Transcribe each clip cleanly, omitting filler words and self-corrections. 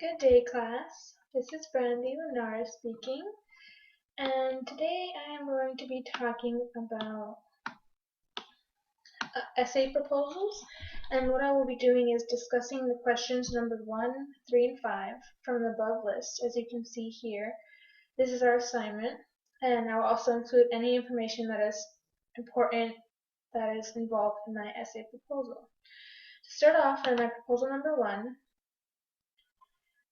Good day, class. This is Brandy Lenara speaking, and today I am going to be talking about essay proposals. And what I will be doing is discussing the questions numbered 1, 3, and 5 from the above list, as you can see here. This is our assignment, and I will also include any information that is important that is involved in my essay proposal. To start off, for my proposal number 1,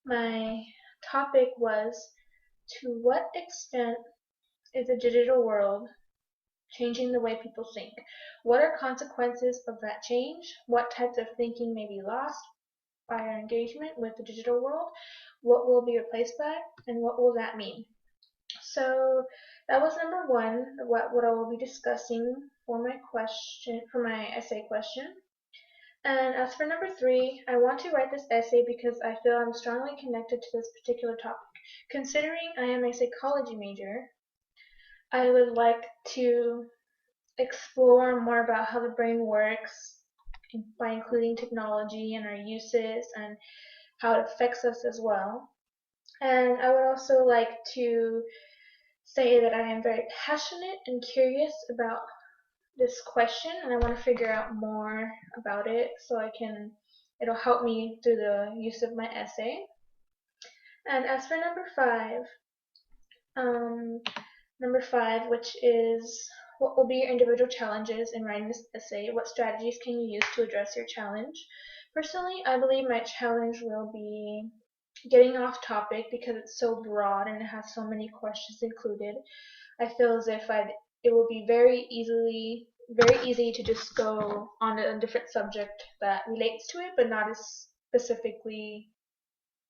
my topic was, to what extent is the digital world changing the way people think? What are consequences of that change? What types of thinking may be lost by our engagement with the digital world? What will be replaced by? And what will that mean? So that was number 1, what I will be discussing for my essay question. And as for number 3, I want to write this essay because I feel I'm strongly connected to this particular topic. Considering I am a psychology major, I would like to explore more about how the brain works by including technology and our uses and how it affects us as well. And I would also like to say that I am very passionate and curious about this question, and I want to figure out more about it so it'll help me through the use of my essay. And as for number five, which is what will be your individual challenges in writing this essay? What strategies can you use to address your challenge? Personally, I believe my challenge will be getting off topic because it's so broad and it has so many questions included. I feel as if it will be very easy to just go on a different subject that relates to it, but not as specifically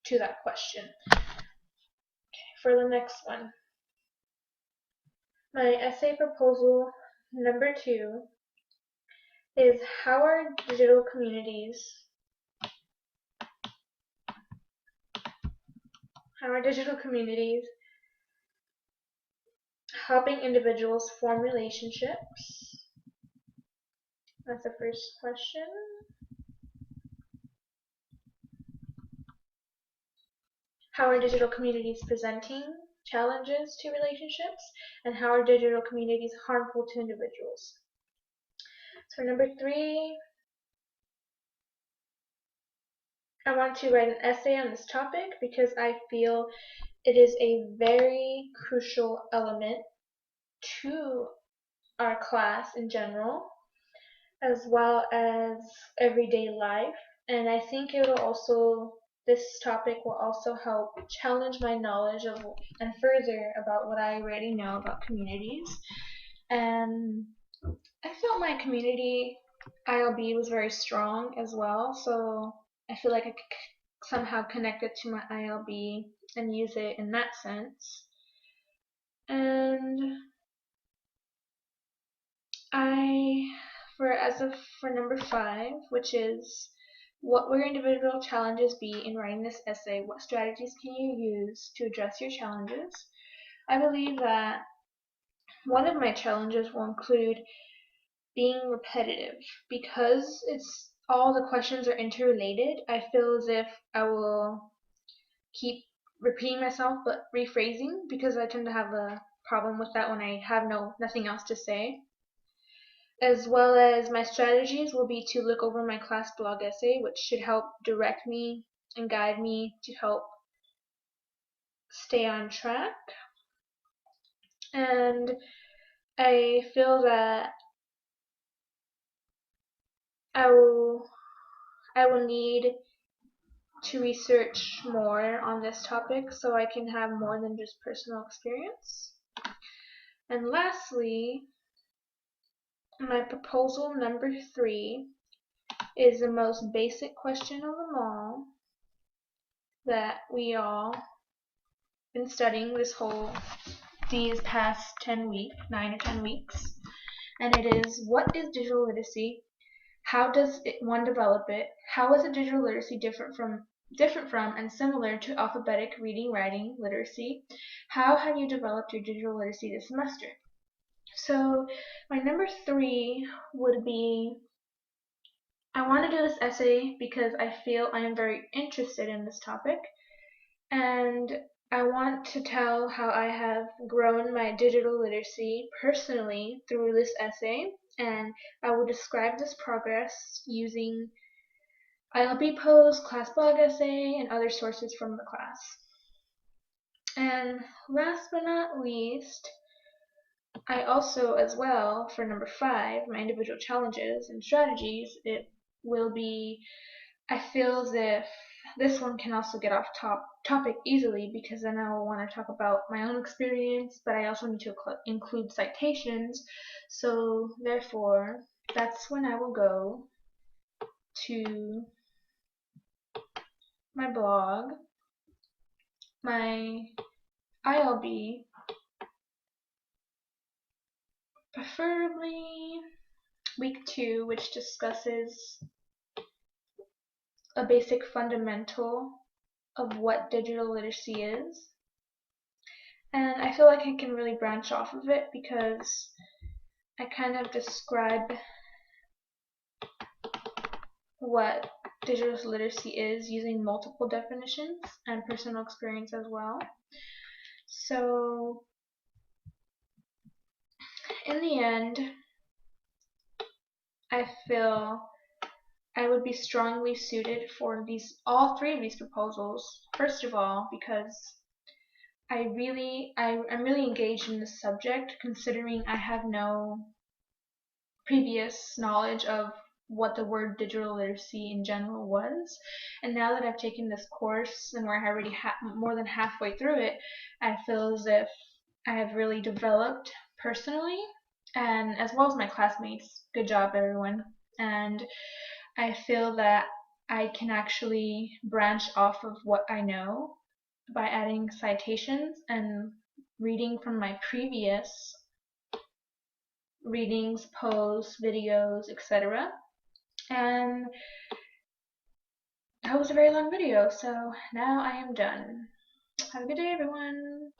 to that question. Okay, for the next one, my essay proposal number 2 is how are digital communities helping individuals form relationships? That's the first question. How are digital communities presenting challenges to relationships? And how are digital communities harmful to individuals? So number 3, I want to write an essay on this topic because I feel it is a very crucial element to our class in general, as well as everyday life. And I think this topic will also help challenge my knowledge and further about what I already know about communities. And I felt my community ILB was very strong as well, so I feel like I could somehow connect it to my ILB and use it in that sense. And for number 5, which is what will your individual challenges be in writing this essay? What strategies can you use to address your challenges? I believe that one of my challenges will include being repetitive. Because all the questions are interrelated, I feel as if I will keep repeating myself but rephrasing, because I tend to have a problem with that when I have nothing else to say. As well as my strategies will be to look over my class blog essay, which should help direct me and guide me to help stay on track. And I feel that I will need to research more on this topic so I can have more than just personal experience. And lastly, my proposal number 3 is the most basic question of them all that we all been studying these past 9 or 10 weeks. And it is, what is digital literacy? How does one develop it? How is a digital literacy different from and similar to alphabetic reading, writing literacy? How have you developed your digital literacy this semester? So my number 3 would be, I want to do this essay because I feel I am very interested in this topic, And I want to tell how I have grown my digital literacy personally through this essay, and I will describe this progress using ILB posts, class blog essay, and other sources from the class. And last but not least, I also, as well, for number 5, my individual challenges and strategies, it will be, I feel as if this one can also get off topic easily, because then I will want to talk about my own experience, but I also need to include citations. So therefore, that's when I will go to my blog, my ILB, preferably week 2, which discusses a basic fundamental of what digital literacy is. And I feel like I can really branch off of it because I kind of describe what digital literacy is using multiple definitions and personal experience as well. So in the end, I feel I would be strongly suited for all 3 of these proposals. First of all, because I'm really engaged in this subject, considering I have no previous knowledge of what the word digital literacy in general was, and now that I've taken this course and we're already more than halfway through it, I feel as if I have really developed personally, and as well as my classmates. Good job, everyone. And I feel that I can actually branch off of what I know by adding citations and reading from my previous readings, posts, videos, etc. And that was a very long video, so now I am done. Have a good day, everyone.